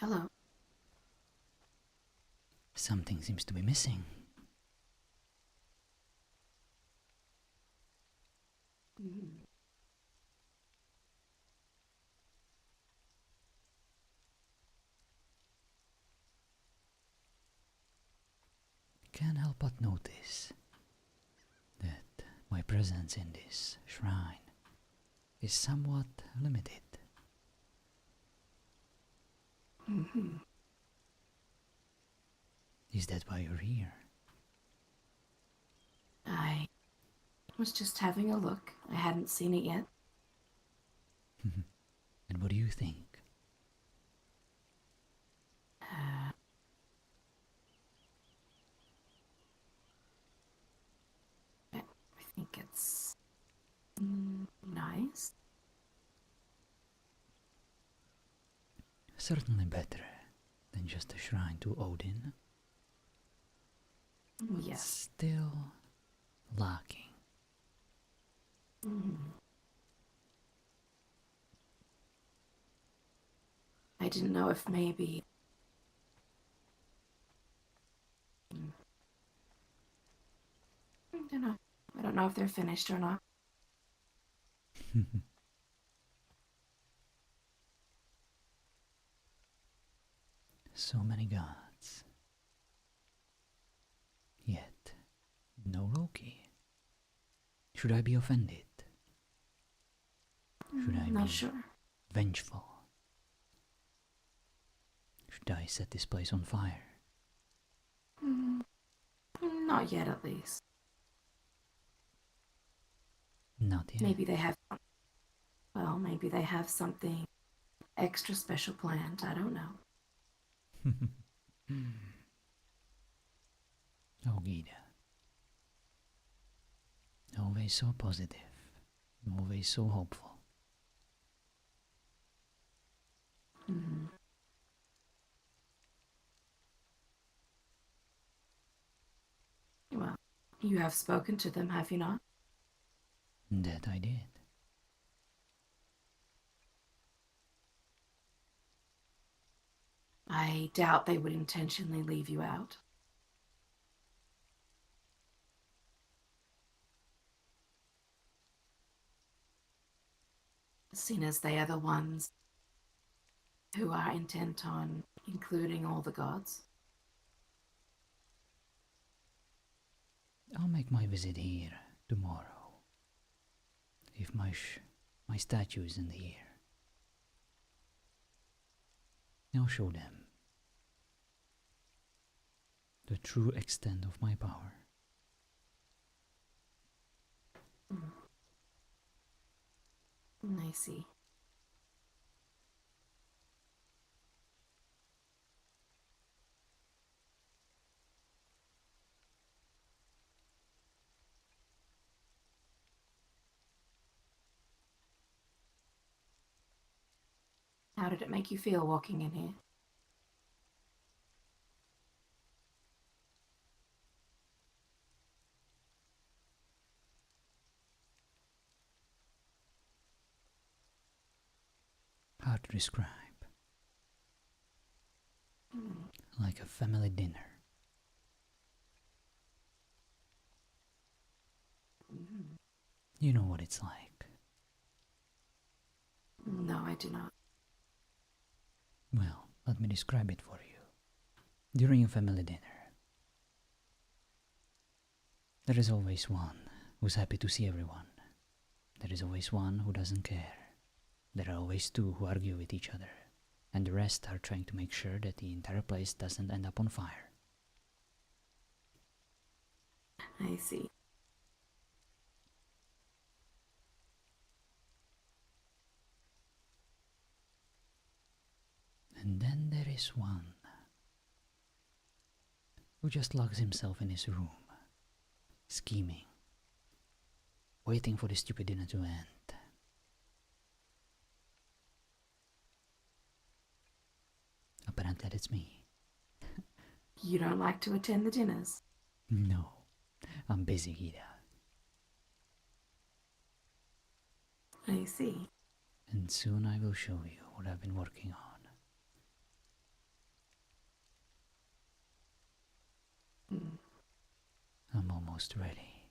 Hello. Something seems to be missing. Mm. Can't help but notice that my presence in this shrine is somewhat limited. Mm-hmm. Is that why you're here? I was just having a look. I hadn't seen it yet. And what do you think? Uh, I think it's nice. Certainly better than just a shrine to Odin. Yes. Still lacking. Mm. I didn't know if maybe. I don't know. I don't know if they're finished or not. So many gods. Yet, no Loki. Should I be offended? Should I Not be sure. vengeful? Should I set this place on fire? Mm, not yet, at least. Not yet. Maybe they have. Well, maybe they have something extra special planned. I don't know. Oh, Gita. Always so positive. Always so hopeful. Mm-hmm. Well, you have spoken to them, have you not? That I did. I doubt they would intentionally leave you out. Seeing as they are the ones who are intent on including all the gods. I'll make my visit here tomorrow. If my statue is in the air. I'll show them the true extent of my power. I see. How did it make you feel walking in here? Hard to describe. Like a family dinner. Mm. You know what it's like. No, I do not. Well, let me describe it for you. During a family dinner, there is always one who's happy to see everyone. There is always one who doesn't care. There are always two who argue with each other, and the rest are trying to make sure that the entire place doesn't end up on fire. I see. And then there is one who just locks himself in his room, scheming, waiting for the stupid dinner to end. Apparently that's me. You don't like to attend the dinners? No, I'm busy, Gita. I see. And soon I will show you what I've been working on. I'm almost ready.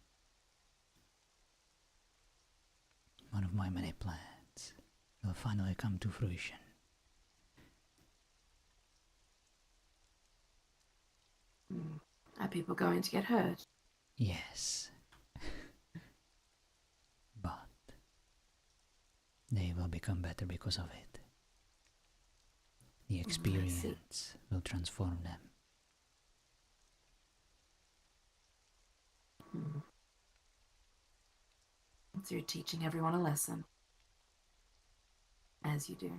One of my many plans will finally come to fruition. Are people going to get hurt? Yes, but they will become better because of it. The I see. experience will transform them. So you're teaching everyone a lesson. As you do.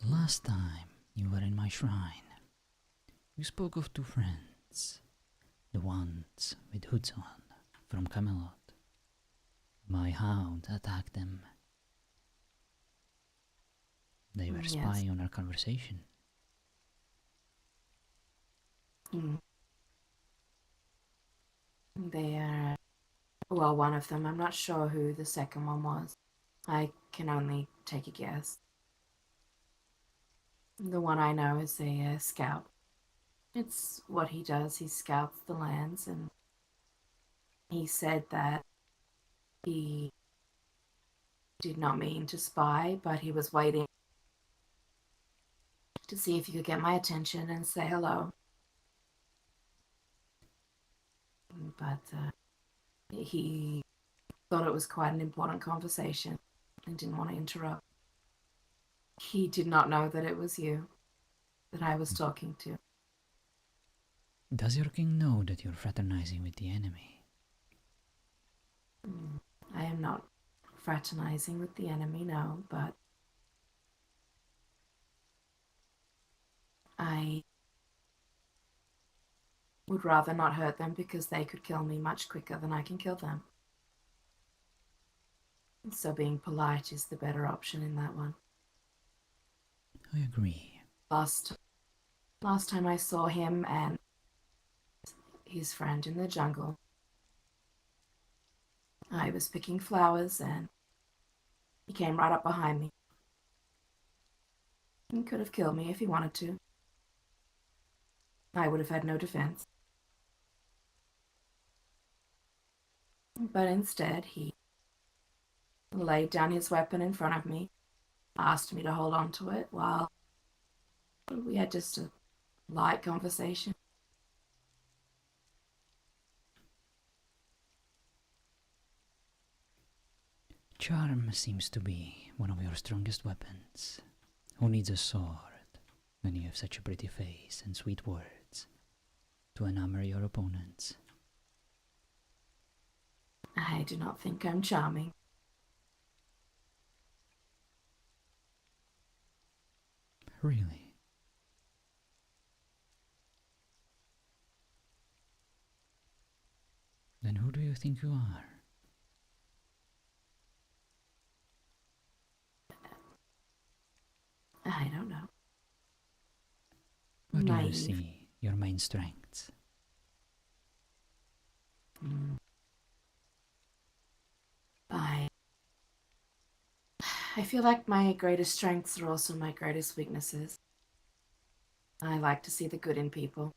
Last time you were in my shrine, you spoke of two friends, the ones with hoods on from Camelot. My hound attacked them. They were Yes. spying on our conversation. They are. Well, one of them. I'm not sure who the second one was. I can only take a guess. The one I know is a scout. It's what he does. He scouts the lands, and he said that he did not mean to spy, but he was waiting to see if he could get my attention and say hello. But he thought it was quite an important conversation and didn't want to interrupt. He did not know that it was you that I was talking to. Does your king know that you're fraternizing with the enemy? I am not fraternizing with the enemy, no, but I would rather not hurt them because they could kill me much quicker than I can kill them. So being polite is the better option in that one. I agree. Last time I saw him and his friend in the jungle, I was picking flowers and he came right up behind me. He could have killed me if he wanted to. I would have had no defense. But instead, he laid down his weapon in front of me, asked me to hold on to it while we had just a light conversation. Charm seems to be one of your strongest weapons. Who needs a sword when you have such a pretty face and sweet words to enamor your opponents? I do not think I'm charming. Really? Then who do you think you are? I don't know. Where do you Naive. see your main strengths? I feel like my greatest strengths are also my greatest weaknesses. I like to see the good in people.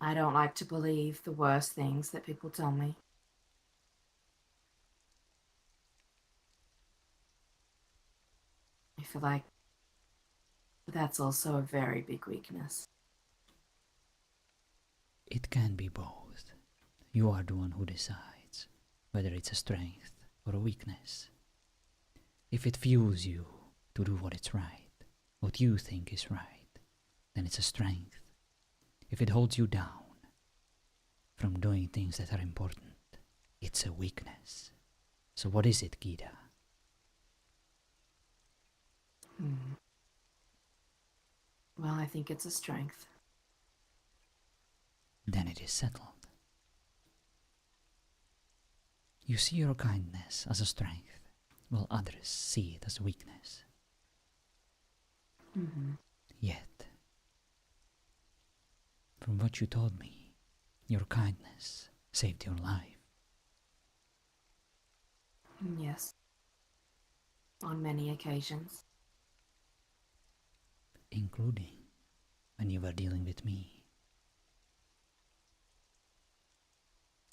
I don't like to believe the worst things that people tell me. I feel like that's also a very big weakness. It can be both. You are the one who decides whether it's a strength or a weakness. If it fuels you to do what is right, what you think is right, then it's a strength. If it holds you down from doing things that are important, it's a weakness. So what is it, Gita? Well, I think it's a strength. Then it is settled. You see your kindness as a strength, while others see it as a weakness. Yet, from what you told me, your kindness saved your life. Yes, on many occasions. including when you were dealing with me.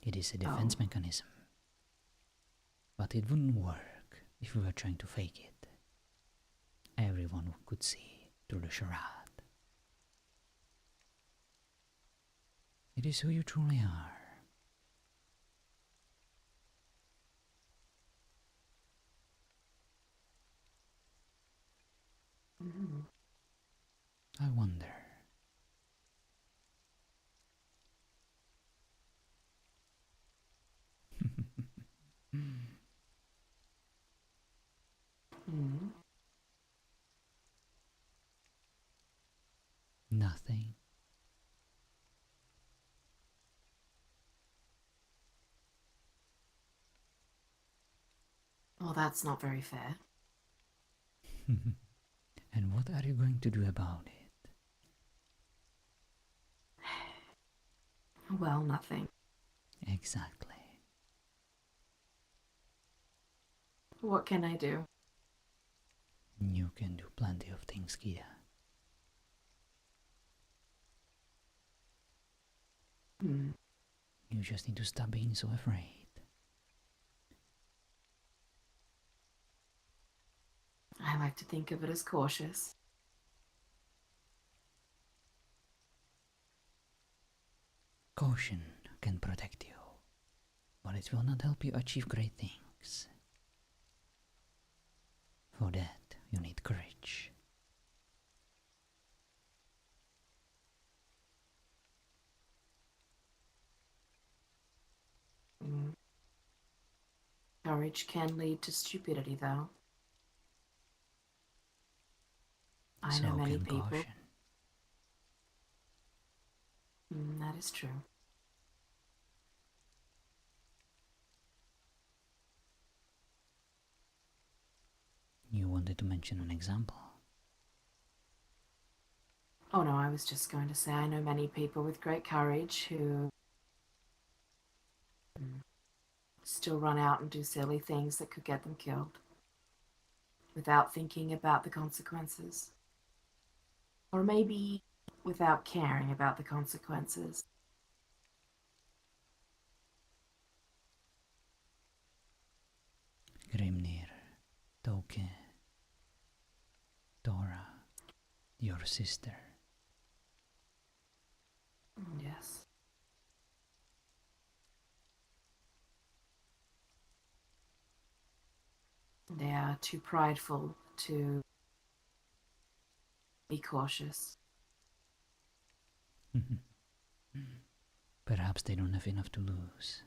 It is a Oh, defense mechanism, but it wouldn't work if we were trying to fake it. Everyone could see through the charade. It is who you truly are. mm, I wonder. mm. Nothing. Well, that's not very fair. And what are you going to do about it? Well, nothing. Exactly. What can I do? You can do plenty of things, Kia. Hmm. You just need to stop being so afraid. I like to think of it as cautious. Caution can protect you, but it will not help you achieve great things. For that, you need courage. Mm. Courage can lead to stupidity, though. I know So many can people. caution. That is true. You wanted to mention an example. Oh no, I was just going to say I know many people with great courage who still run out and do silly things that could get them killed without thinking about the consequences. Or maybe without caring about the consequences. Grimnir, Toke, Dora, your sister. Yes. They are too prideful to be cautious. Perhaps they don't have enough to lose.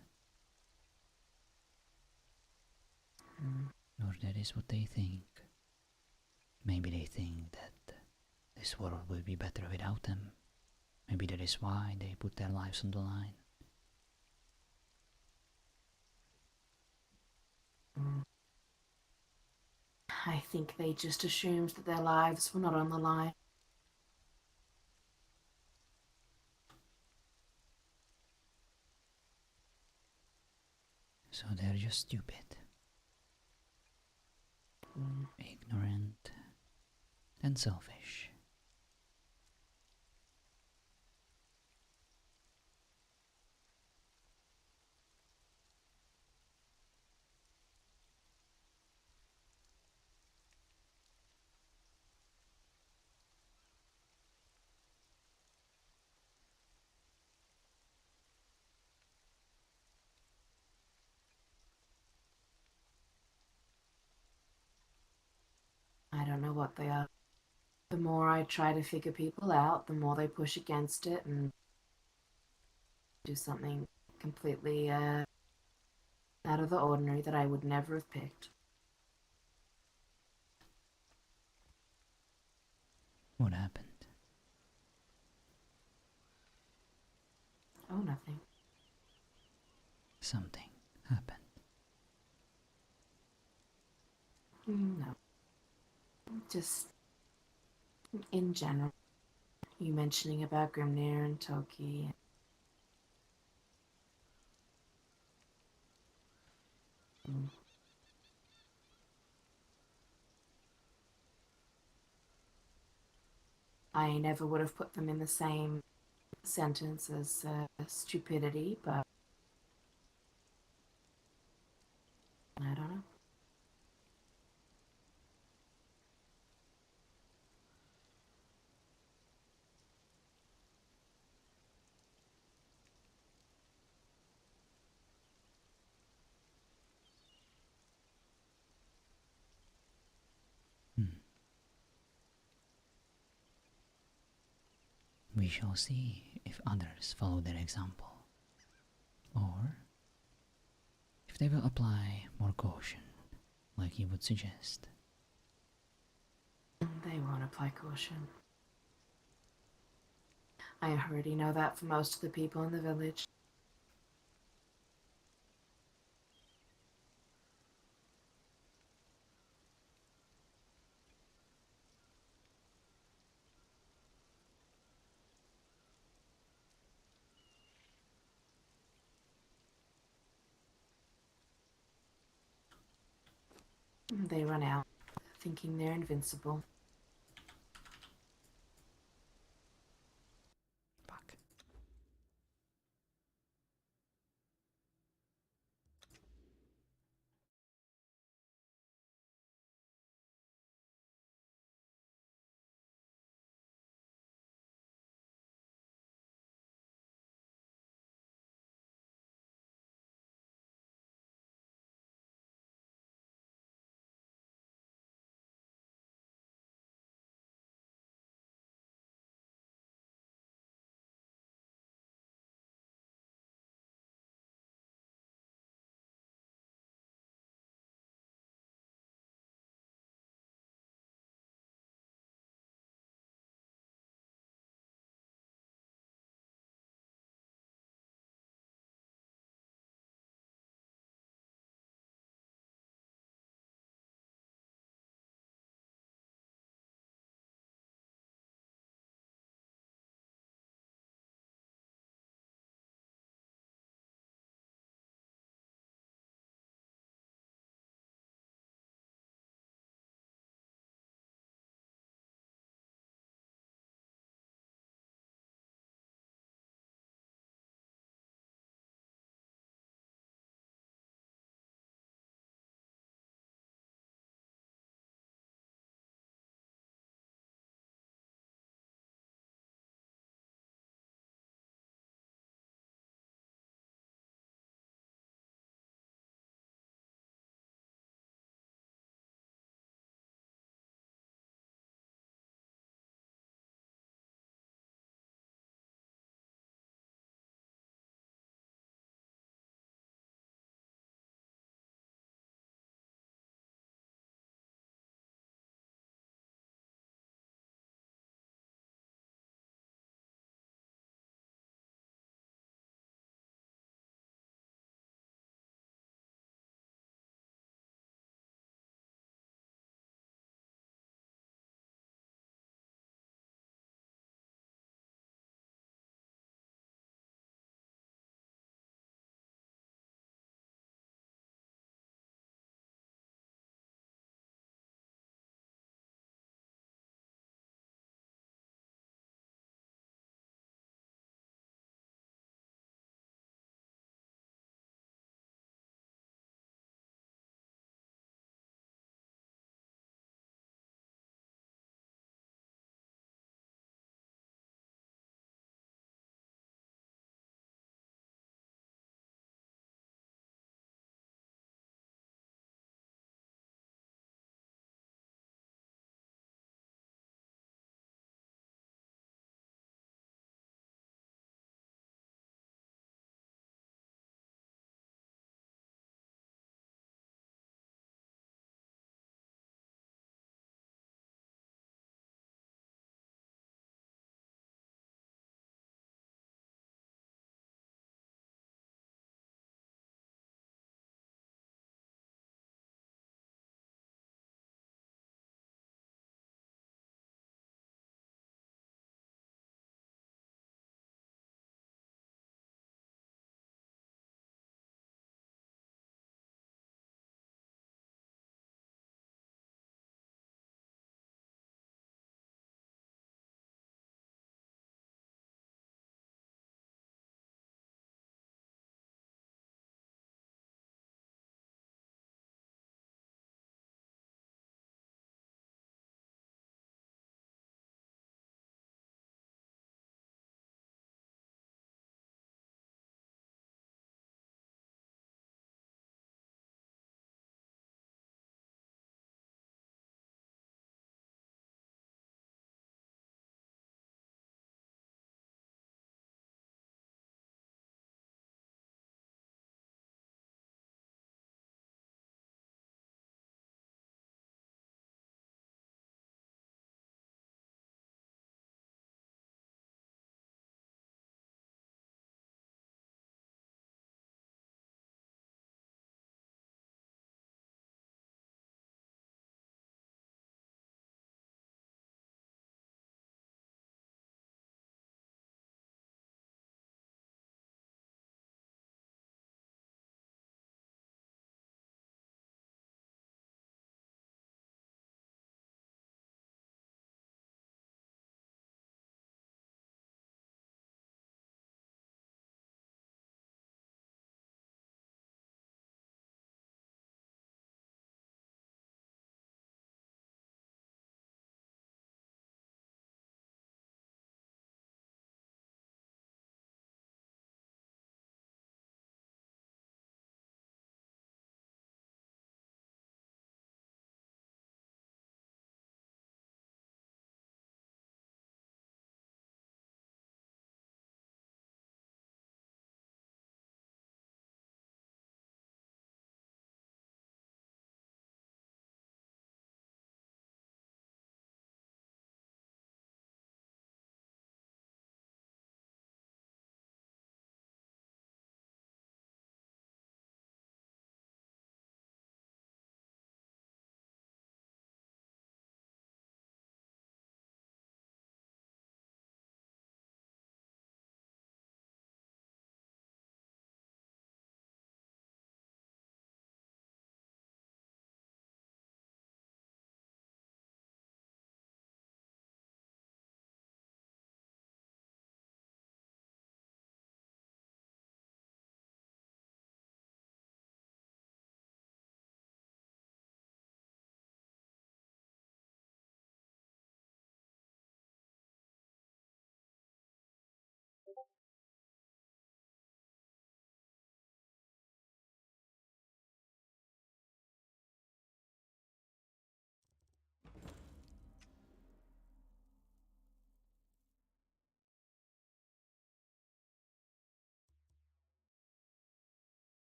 Mm. Or that is what they think. Maybe they think that this world will be better without them. Maybe that is why they put their lives on the line. Mm. I think they just assumed that their lives were not on the line. So they're just stupid, Mm. ignorant, and selfish. I don't know what they are. The more I try to figure people out, the more they push against it and do something completely out of the ordinary that I would never have picked. What happened? Oh, nothing. Something happened. No. Just in general. You mentioning about Grimnir and Toki. Mm. I never would have put them in the same sentence as stupidity, but I don't know. Hmm. We shall see if others follow their example, or if they will apply more caution, like you would suggest. They won't apply caution. I already know that for most of the people in the village. They run out, thinking they're invincible. Fuck.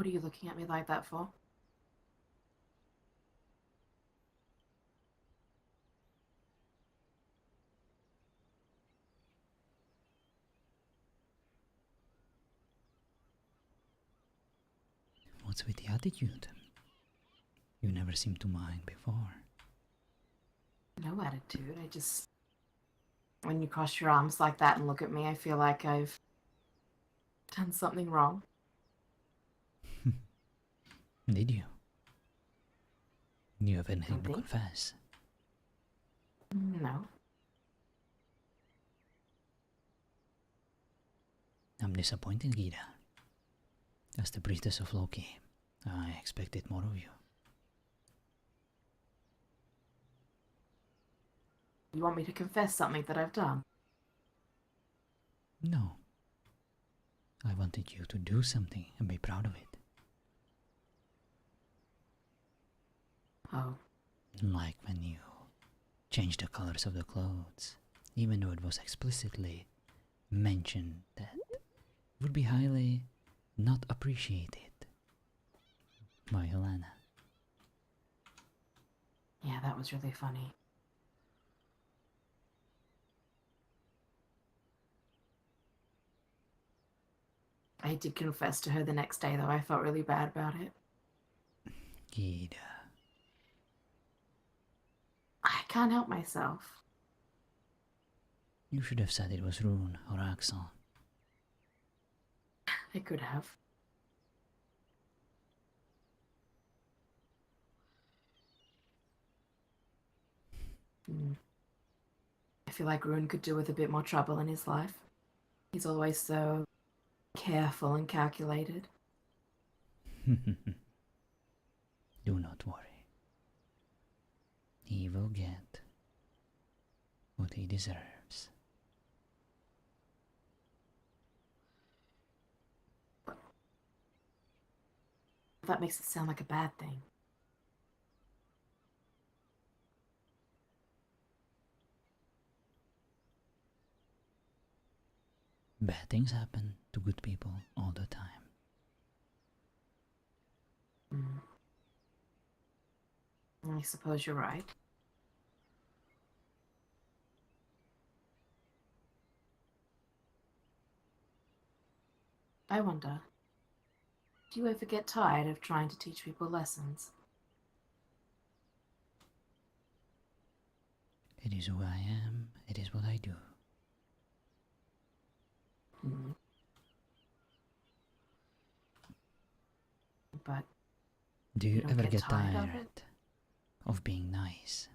What are you looking at me like that for? What's with the attitude? You never seemed to mind before. No attitude. I just. When you cross your arms like that and look at me, I feel like I've done something wrong. Did you? You have anything to Something? confess? No. I'm disappointed, Gita. As the priestess of Loki, I expected more of you. You want me to confess something that I've done? No. I wanted you to do something and be proud of it. Oh. Like when you changed the colors of the clothes, even though it was explicitly mentioned that it would be highly not appreciated by Helena. Yeah, that was really funny. I did confess to her the next day, though. I felt really bad about it. Gita. I can't help myself. You should have said it was Rune or Axel. I could have. Mm. I feel like Rune could do with a bit more trouble in his life. He's always so careful and calculated. Do not worry. He will get what he deserves. That makes it sound like a bad thing. Bad things happen to good people all the time. Mm. I suppose you're right. I wonder, do you ever get tired of trying to teach people lessons? It is who I am, it is what I do. Mm. But Do you you don't ever get get tired of tired it? of being nice?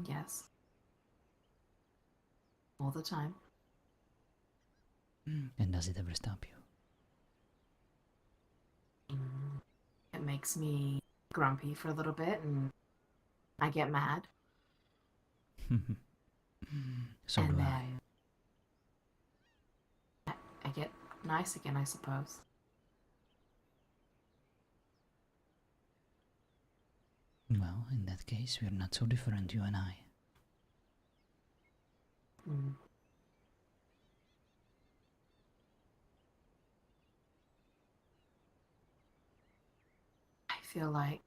Yes. All the time. And does it ever stop Mm. It makes me grumpy for a little bit and I get mad. you? So And do I. then I get nice again, I suppose. Well, in that case, we're not so different, you and I. Mm. I feel like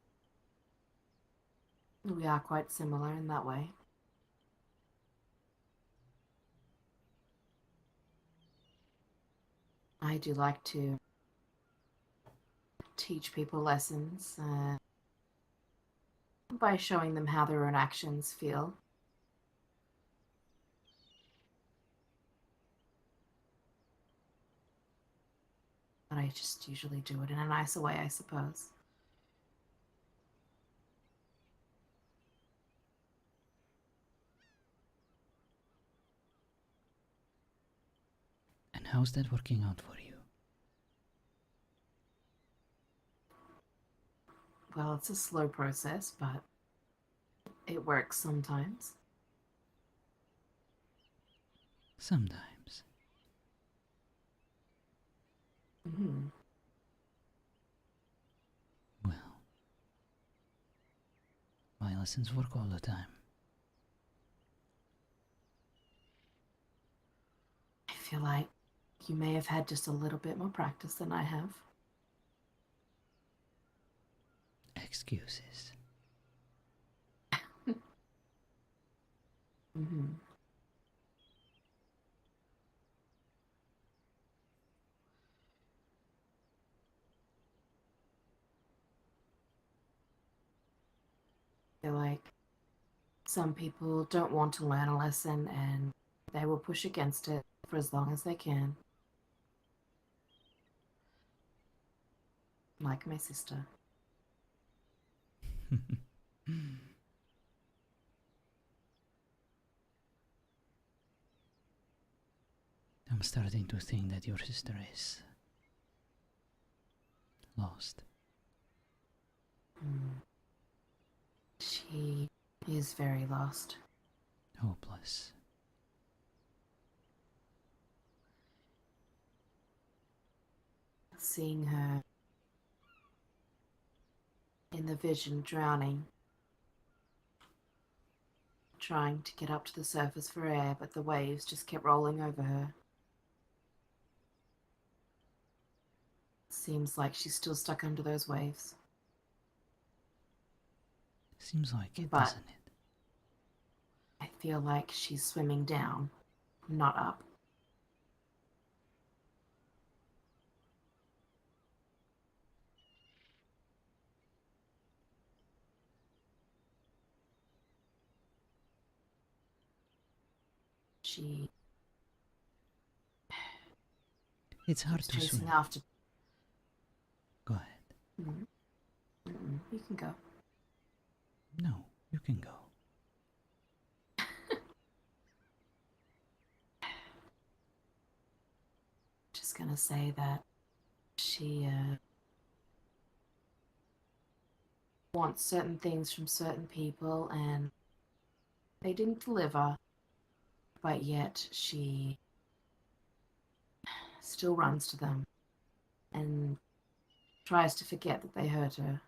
we are quite similar in that way. I do like to teach people lessons by showing them how their own actions feel. But I just usually do it in a nicer way, I suppose. And how's that working out for you? Well, it's a slow process, but it works sometimes. Sometimes. Mm-hmm. Well, my lessons work all the time. I feel like You may have had just a little bit more practice than I have. Excuses. Mm-hmm. Feel like some people don't want to learn a lesson and they will push against it for as long as they can. Like my sister. I'm starting to think that your sister is lost. Mm. She is very lost. Hopeless. Seeing her in the vision drowning, trying to get up to the surface for air, but the waves just kept rolling over her. Seems like she's still stuck under those waves. Seems like it, But doesn't it? I feel like she's swimming down, not up. She It's hard keeps to chasing swim. after. Go ahead. Mm. You can go. No, you can go. Just gonna say that she wants certain things from certain people and they didn't deliver, but yet she still runs to them and tries to forget that they hurt her.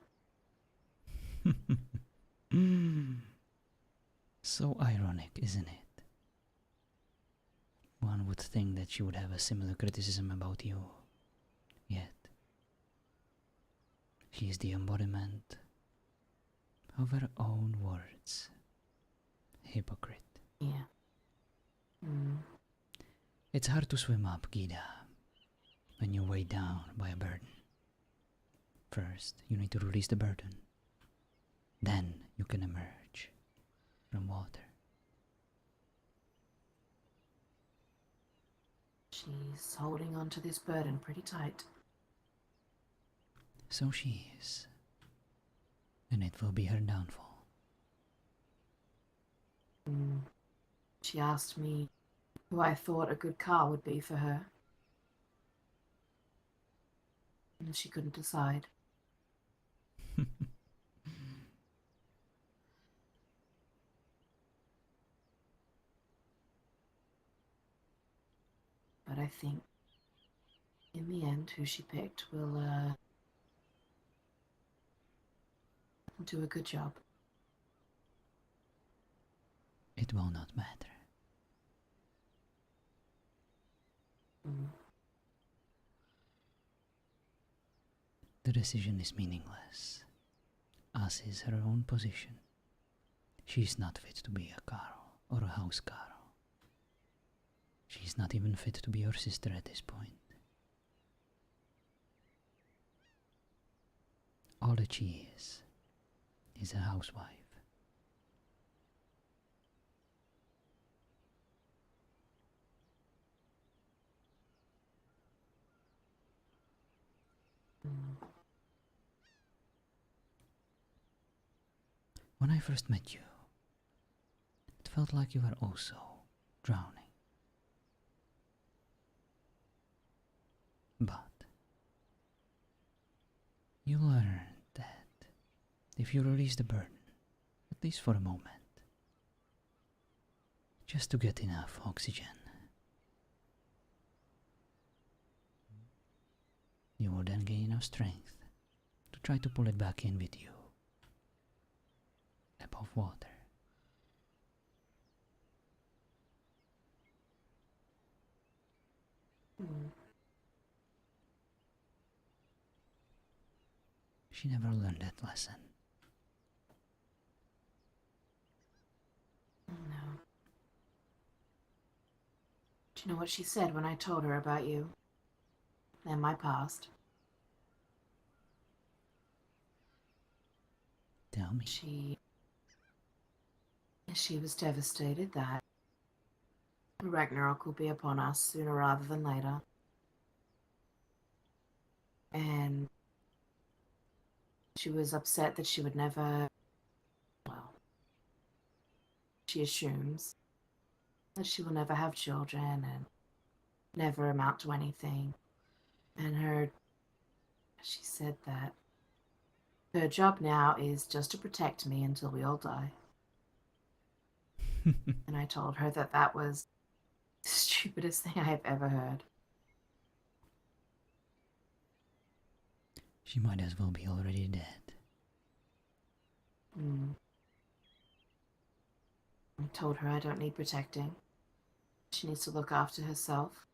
So ironic, isn't it? One would think that she would have a similar criticism about you. Yet, she is the embodiment of her own words. Hypocrite. Yeah. Mm. It's hard to swim up, Gita, when you're weighed down by a burden. First, you need to release the burden. Then you can emerge from water. She's holding on to this burden pretty tight. So she is. And it will be her downfall. Mm. She asked me who I thought a good car would be for her. And she couldn't decide. But I think in the end, who she picked will do a good job. It will not matter. Mm. The decision is meaningless, as is her own position. She is not fit to be a Carl or a house Carl. She is not even fit to be your sister at this point. All that she is a housewife. Mm. When I first met you, it felt like you were also drowning. But you learned that if you release the burden, at least for a moment, just to get enough oxygen, you will then gain enough strength to try to pull it back in with you, above water. Hmm. She never learned that lesson. No. Do you know what she said when I told her about you and my past? Tell me. She was devastated that Ragnarok will be upon us sooner rather than later. And she was upset that she would never, well, she assumes that she will never have children and never amount to anything. And she said that her job now is just to protect me until we all die. And I told her that that was the stupidest thing I have ever heard. She might as well be already dead. Mm. I told her I don't need protecting. She needs to look after herself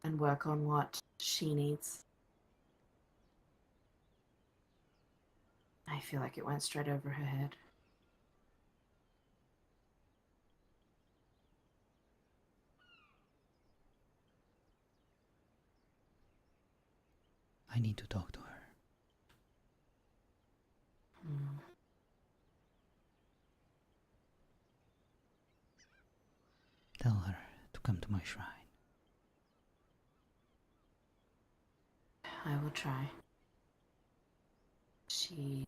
and work on what she needs. I feel like it went straight over her head. I need to talk to her. Mm. Tell her to come to my shrine. I will try. She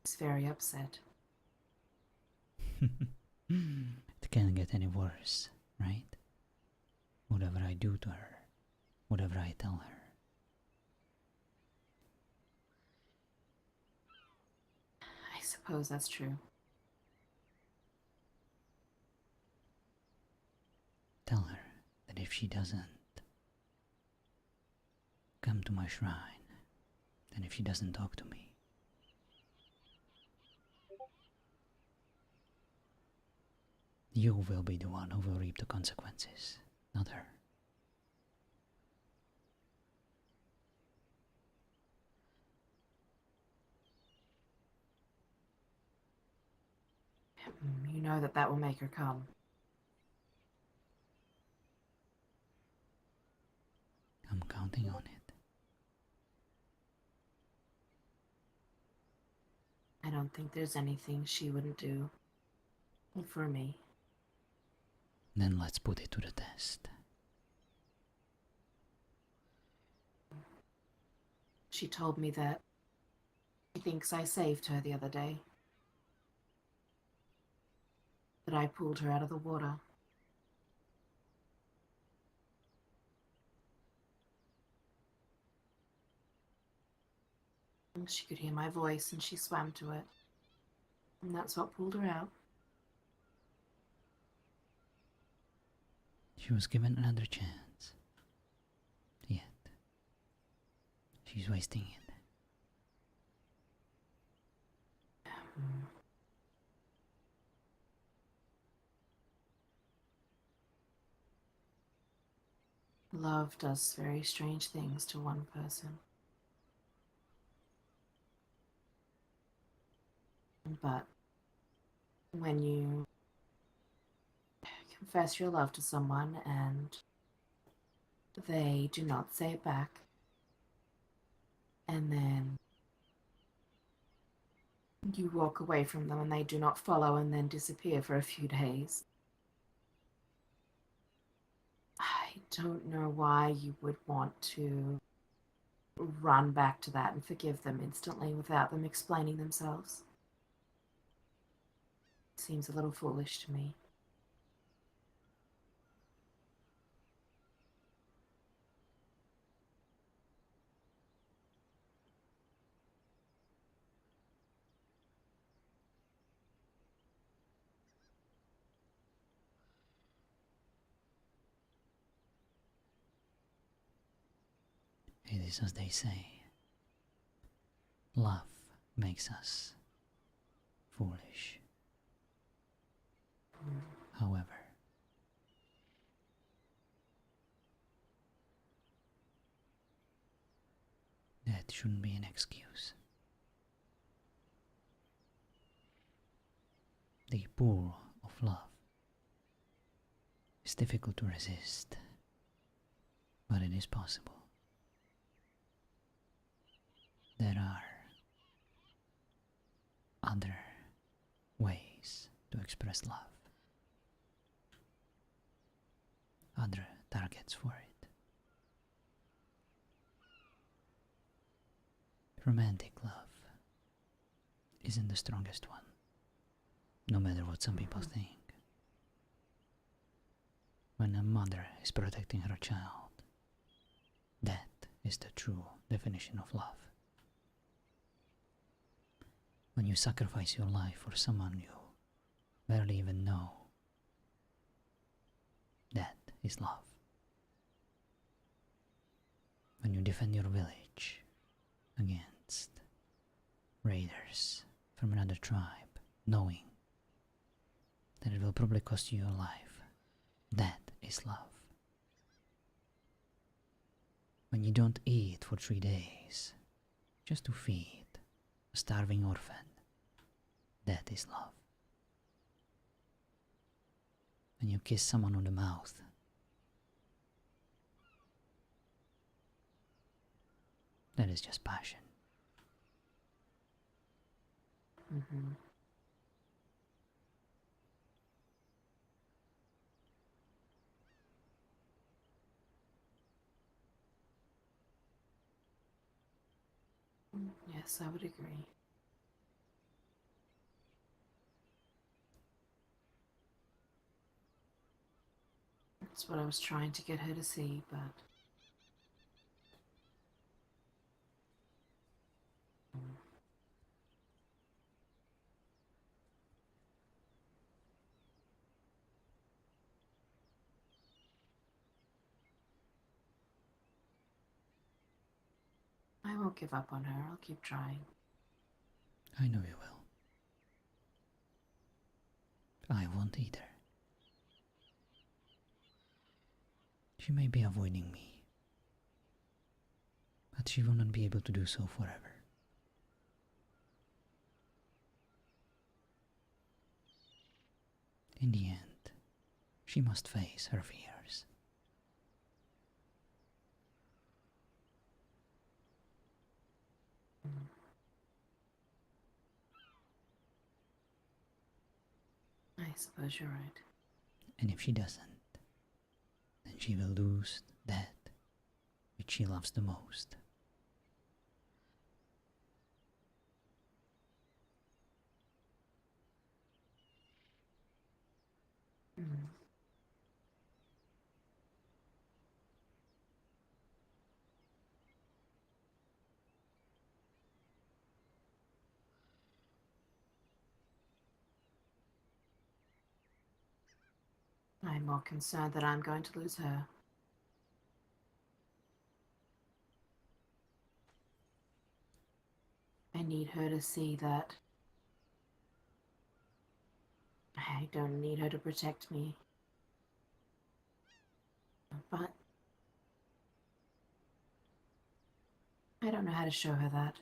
is very upset. It can't get any worse, right? Whatever I do to her, whatever I tell her. I suppose that's true. Tell her that if she doesn't come to my shrine, and if she doesn't talk to me, you will be the one who will reap the consequences, not her. You know that that will make her come. I'm counting on it. I don't think there's anything she wouldn't do for me. Then let's put it to the test. She told me that she thinks I saved her the other day. That I pulled her out of the water. And she could hear my voice and she swam to it. And that's what pulled her out. She was given another chance. Yet, she's wasting it. Mm. Love does very strange things to one person. But when you confess your love to someone and they do not say it back, and then you walk away from them and they do not follow and then disappear for a few days, I don't know why you would want to run back to that and forgive them instantly without them explaining themselves. It seems a little foolish to me. It is as they say. Love makes us foolish. Mm. However, it shouldn't be an excuse. The pull of love is difficult to resist, but it is possible. There are other ways to express love, other targets for it. Romantic love isn't the strongest one, no matter what some people think. When a mother is protecting her child, that is the true definition of love. When you sacrifice your life for someone you barely even know, that is love. When you defend your village against raiders from another tribe, knowing that it will probably cost you your life, that is love. When you don't eat for 3 days just to feed a starving orphan, that is love. When you kiss someone on the mouth, that is just passion. Mm-hmm. Yes, I would agree. That's what I was trying to get her to see, but I won't give up on her. I'll keep trying. I know you will. I won't either. She may be avoiding me, but she will not be able to do so forever. In the end, she must face her fears. I suppose you're right. And if she doesn't, then she will lose that which she loves the most. Mm. I'm more concerned that I'm going to lose her. I need her to see that I don't need her to protect me. But I don't know how to show her that.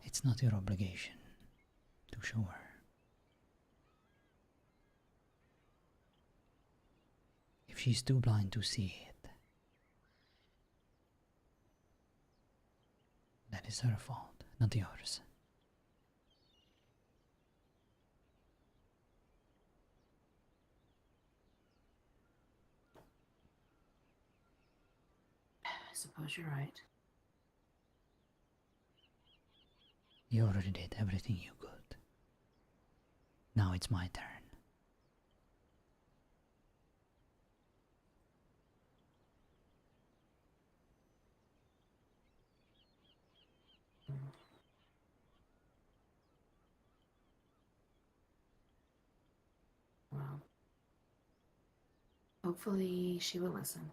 It's not your obligation to show her. If she's too blind to see it, that is her fault, not yours. I suppose you're right. You already did everything you could. Now it's my turn. Hopefully, she will listen.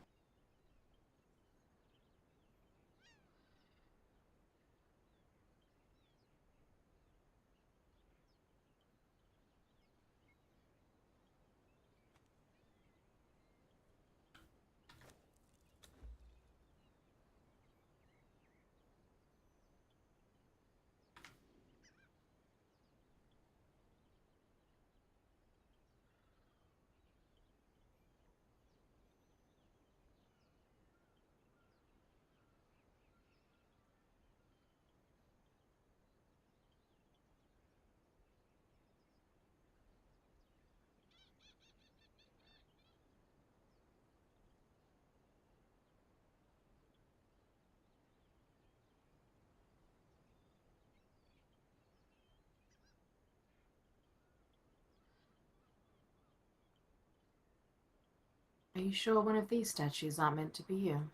Are you sure one of these statues aren't meant to be you?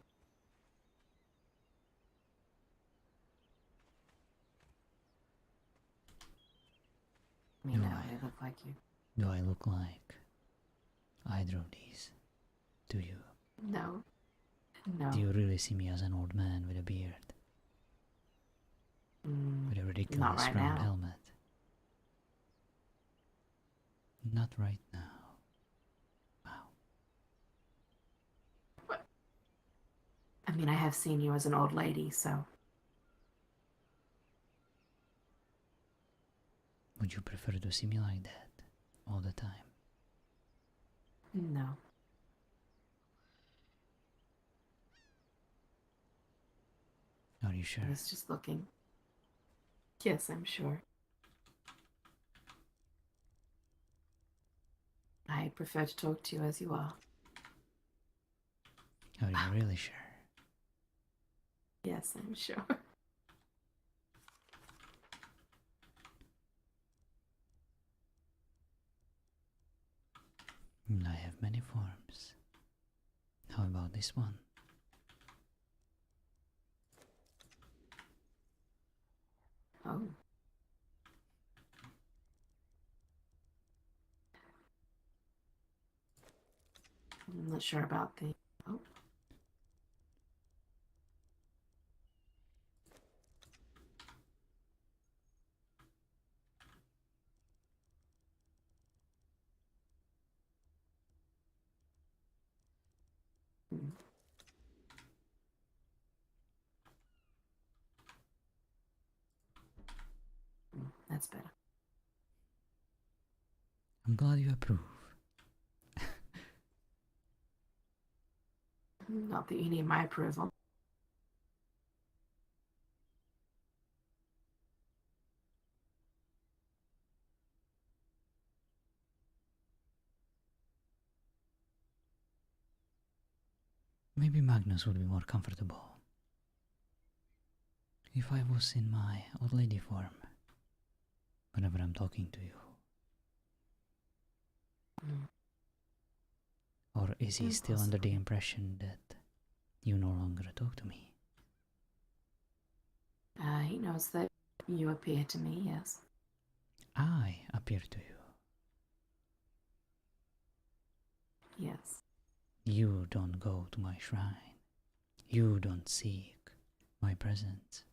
I mean, Do no, I? they look like you. Do I look like either of these? Do you? No, Do no. you really see me as an old man with a beard? With a Not ridiculous right round now. helmet? Not right now. Wow. But, I mean, I have seen you as an old lady, so. Would you prefer to see me like that all the time? No. Are you sure? I was just looking. Yes, I'm sure. I prefer to talk to you as you are. Are you really sure? Yes, I'm sure. I have many forms. How about this one? Oh. I'm not sure about the. Oh. Mm, that's better. I'm glad you approve. Not that you need my approval. Maybe Magnus would be more comfortable if I was in my old lady form whenever I'm talking to you. Mm, Or is he still under the impression that you no longer talk to me? He knows that you appear to me, yes. I appear to you. Yes. You don't go to my shrine. You don't seek my presence.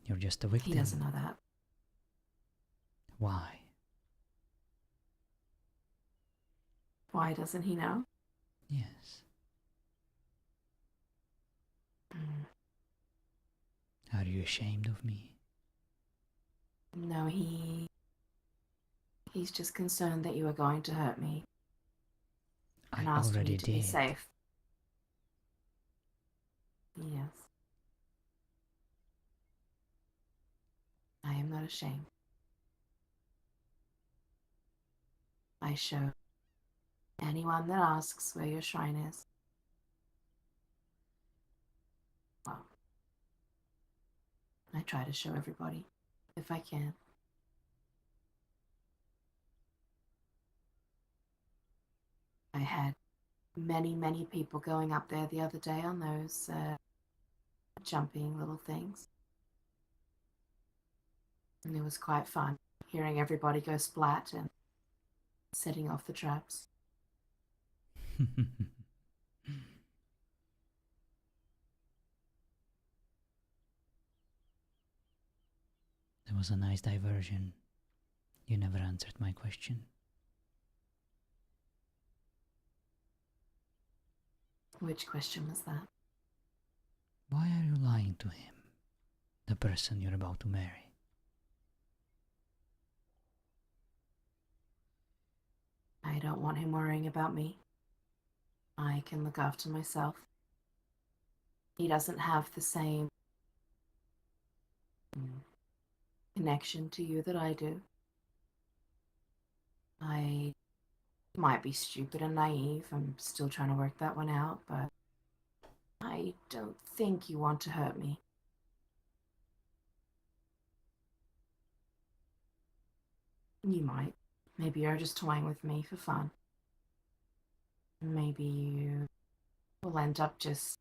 You're just a He doesn't victim. know that. Why? Why doesn't he know? Yes. Mm, Are you ashamed of me? no, he's just concerned that you are going to hurt me and I asked me already to be did. safe. Yes. I am not ashamed. I show anyone that asks where your shrine is. Well, I try to show everybody, if I can. I had many, many people going up there the other day on those jumping little things. And it was quite fun hearing everybody go splat and setting off the traps. That was a nice diversion. You never answered my question. Which question was that? Why are you lying to him, the person you're about to marry? I don't want him worrying about me. I can look after myself. He doesn't have the same connection to you that I do. I might be stupid and naive. I'm still trying to work that one out, but I don't think you want to hurt me. You might. Maybe you're just toying with me for fun. Maybe you will end up just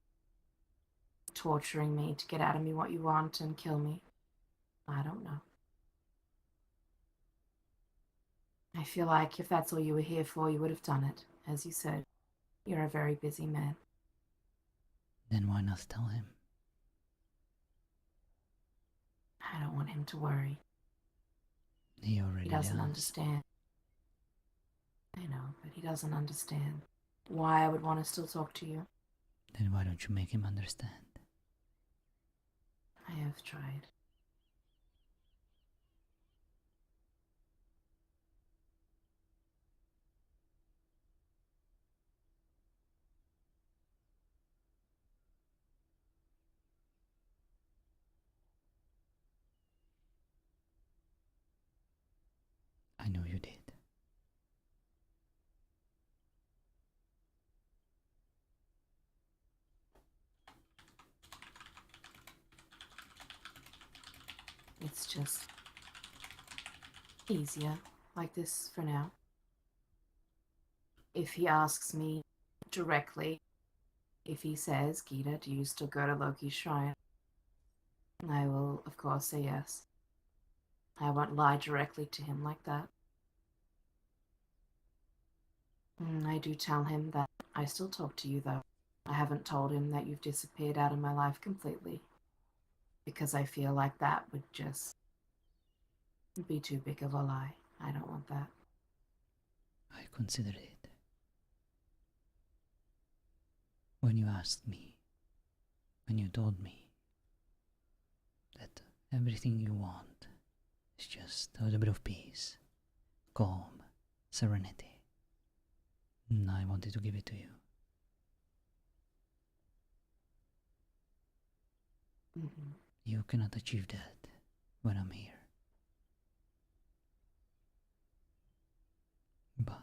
torturing me to get out of me what you want and kill me. I don't know. I feel like if that's all you were here for, you would have done it. As you said, you're a very busy man. Then why not tell him? I don't want him to worry. He already He doesn't does. understand. I know, but he doesn't understand why I would want to still talk to you. Then why don't you make him understand? I have tried. I know you did. It's just easier like this for now. If he asks me directly, if he says, Gita, do you still go to Loki's shrine? I will, of course, say yes. I won't lie directly to him like that. I do tell him that I still talk to you, though. I haven't told him that you've disappeared out of my life completely, because I feel like that would just be too big of a lie. I don't want that. I considered it. When you asked me, when you told me that everything you want is just a little bit of peace, calm, serenity, and I wanted to give it to you. You cannot achieve that when I'm here. But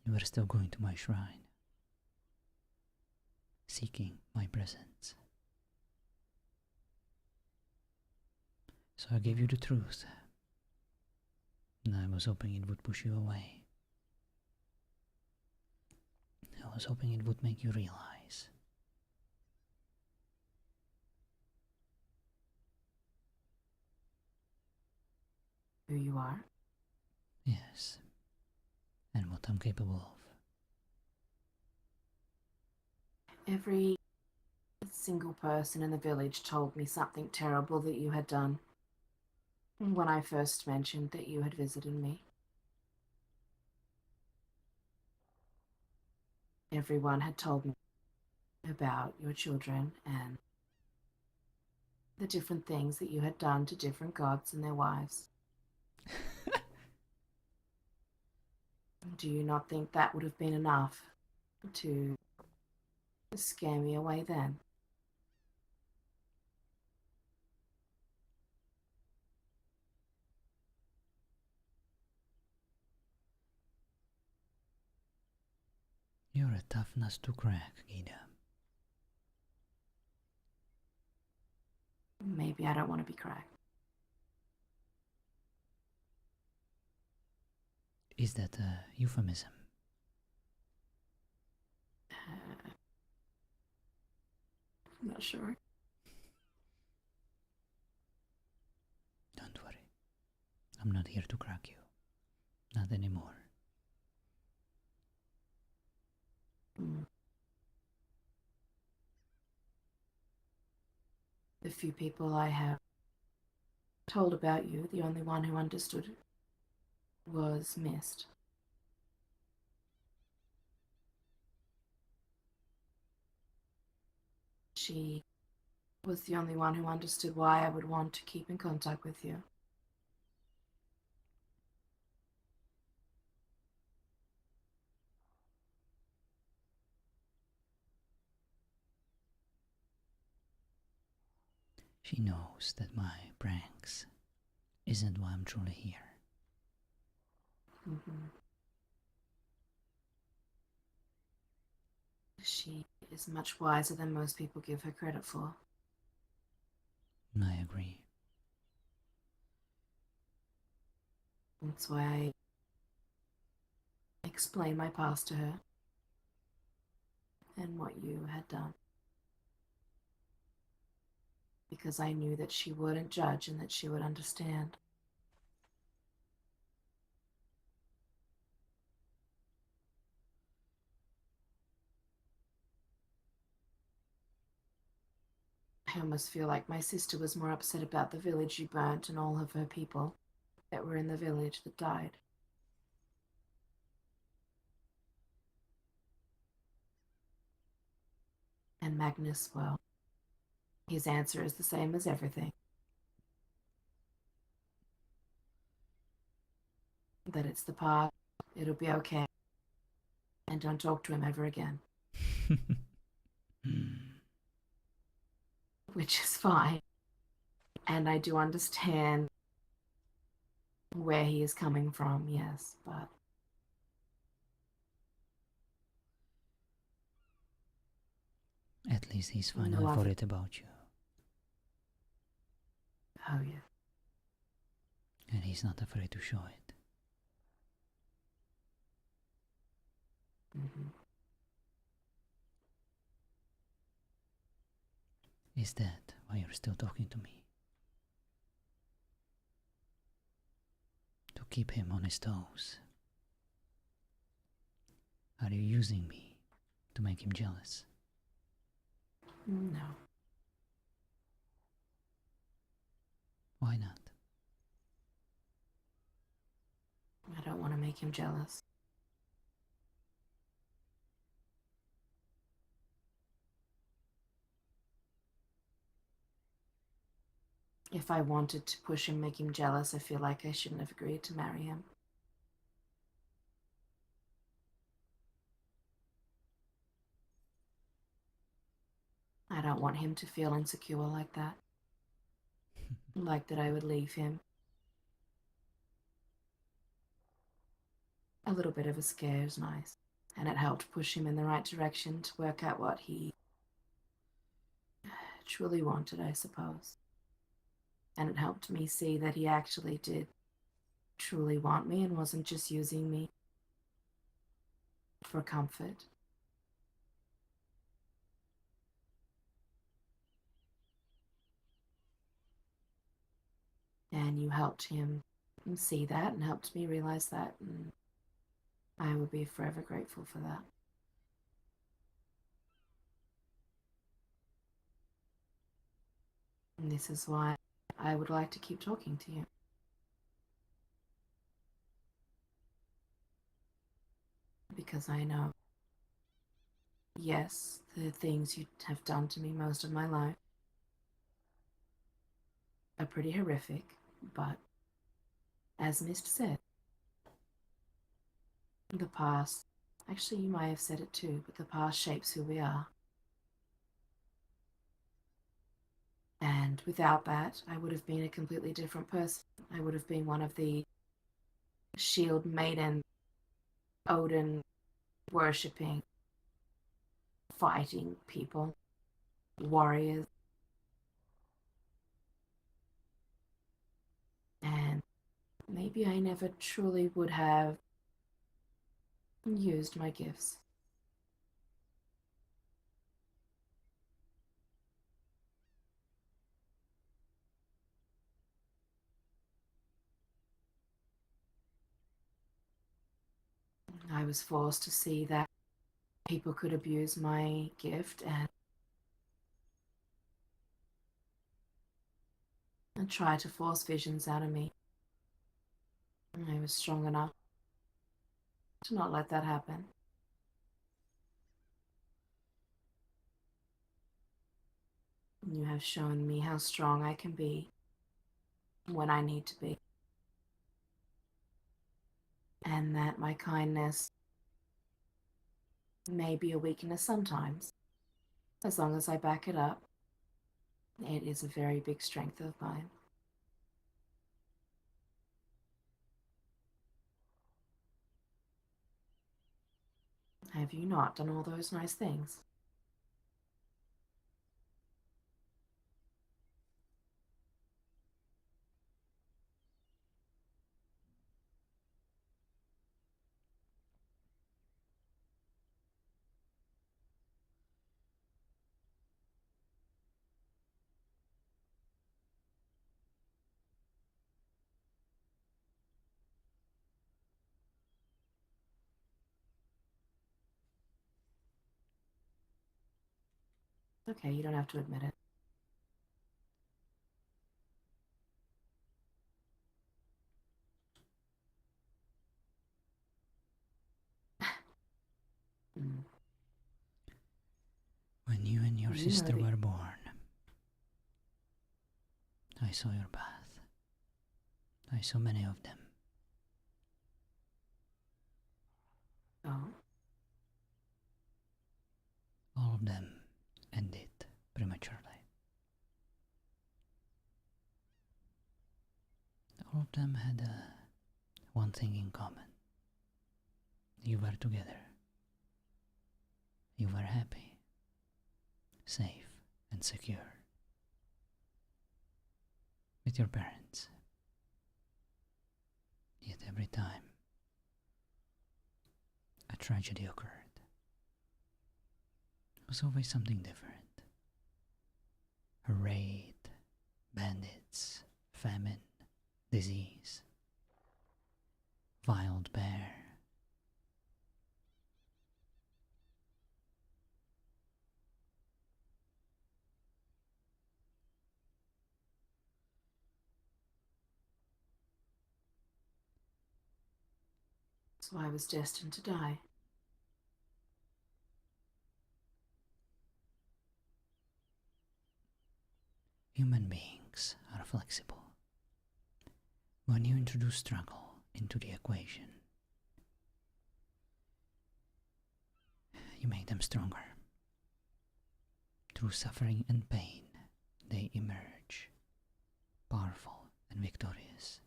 you are still going to my shrine, seeking my presence. So I gave you the truth, and I was hoping it would push you away. I was hoping it would make you realize. Who you are? Yes, and what I'm capable of. Every single person in the village told me something terrible that you had done when I first mentioned that you had visited me. Everyone had told me about your children and the different things that you had done to different gods and their wives. Do you not think that would have been enough to scare me away then? You're a tough nut to crack, Gita. Maybe I don't want to be cracked. Is that a euphemism? I'm not sure. Don't worry. I'm not here to crack you. Not anymore. the few people I have told about you, the only one who understood was Mist. She was the only one who understood why I would want to keep in contact with you. She knows that my pranks isn't why I'm truly here. Mm-hmm. She is much wiser than most people give her credit for. I agree. That's why I explained my past to her and what you had done. Because I knew that she wouldn't judge and that she would understand. I almost feel like my sister was more upset about the village you burnt and all of her people that were in the village that died. And Magnus, well, his answer is the same as everything. That it's the past, it'll be okay, and don't talk to him ever again. Which is fine. And I do understand where he is coming from, yes, but At least he's finally no other. worried about you. Oh, yeah. And he's not afraid to show it. Mm-hmm. Is that why you're still talking to me? To keep him on his toes? Are you using me to make him jealous? No. Why not? I don't want to make him jealous. If I wanted to push him, make him jealous, I feel like I shouldn't have agreed to marry him. I don't want him to feel insecure like that. Like that I would leave him. A little bit of a scare is nice. And it helped push him in the right direction to work out what he truly wanted, I suppose. And it helped me see that he actually did truly want me and wasn't just using me for comfort. And you helped him see that and helped me realize that, and I will be forever grateful for that. And this is why I would like to keep talking to you. Because I know, yes, the things you have done to me most of my life are pretty horrific, but as Mist said, the past, actually, you might have said it too, but the past shapes who we are. And without that, I would have been a completely different person. I would have been one of the shield maiden, Odin worshipping, fighting people, warriors. And maybe I never truly would have used my gifts. I was forced to see that people could abuse my gift, and and tried to force visions out of me. I was strong enough to not let that happen. You have shown me how strong I can be when I need to be, and that my kindness may be a weakness sometimes. As long as I back it up, it is a very big strength of mine. Have you not done all those nice things? Okay, you don't have to admit it. Mm. When you and your You know sister that. were born, I saw your path. I saw many of them. Oh, All of them ended prematurely. All of them had one thing in common. You were together. You were happy, safe, and secure with your parents. Yet every time a tragedy occurred, it was always something different. A raid, bandits, famine, disease, wild bear. so I was destined to die. Human beings are flexible. When you introduce struggle into the equation, you make them stronger. Through suffering and pain, they emerge powerful and victorious.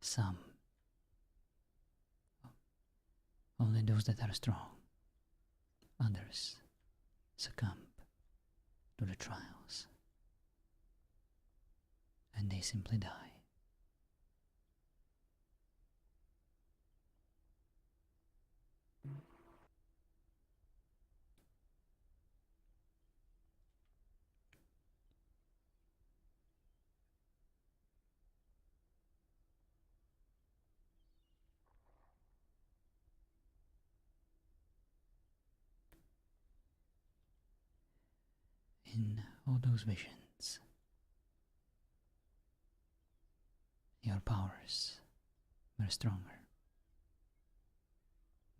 Some, only those that are strong. Others succumb to the trials, and they simply die. In all those visions, your powers were stronger.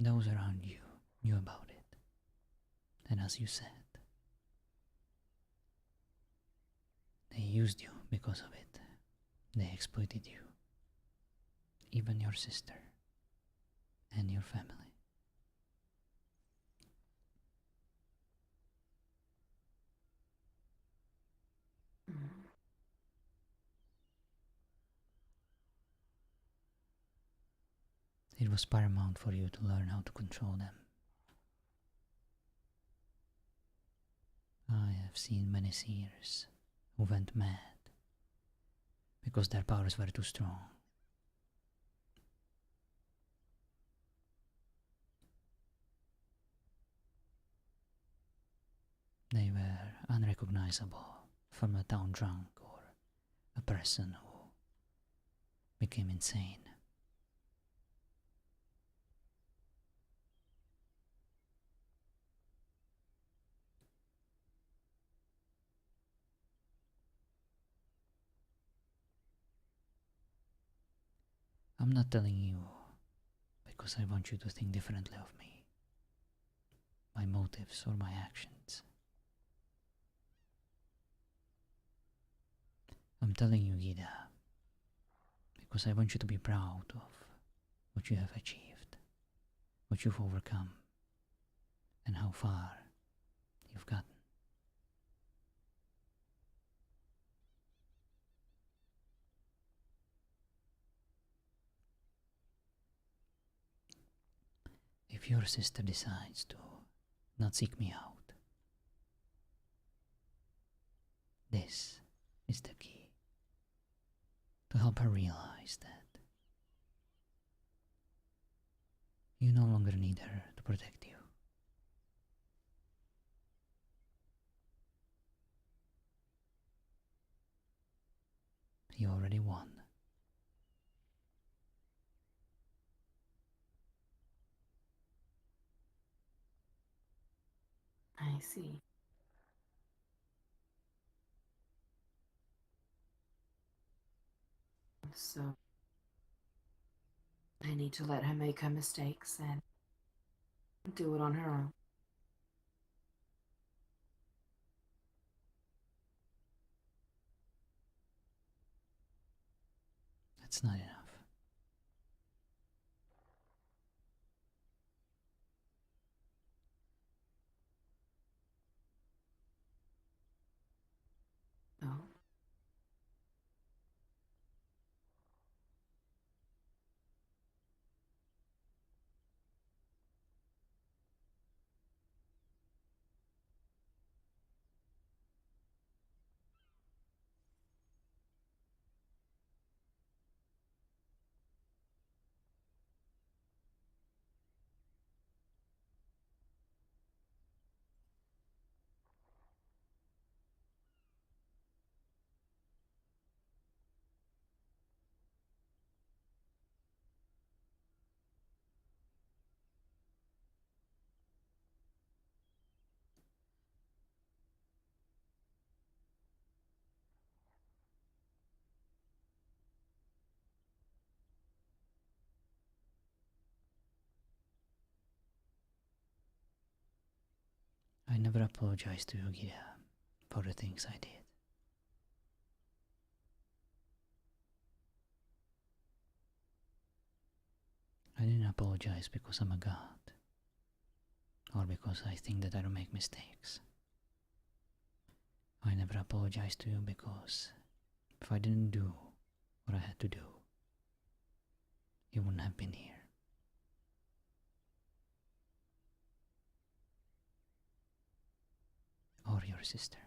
Those around you knew about it, and as you said, they used you because of it. They exploited you, even your sister and your family. Mm. It was paramount for you to learn how to control them. I have seen many seers who went mad because their powers were too strong. They were unrecognizable from a town drunk or a person who became insane. I'm not telling you because I want you to think differently of me, my motives or my actions. I'm telling you, Gita, because I want you to be proud of what you have achieved, what you've overcome, and how far you've gotten. If your sister decides to not seek me out, this is the key to help her realize that you no longer need her to protect you. You already won. I see. So I need to let her make her mistakes and do it on her own. That's not enough. No. I never apologized to you, Gita, for the things I did. I didn't apologize because I'm a god, or because I think that I don't make mistakes. I never apologized to you because if I didn't do what I had to do, you wouldn't have been here. Or your sister.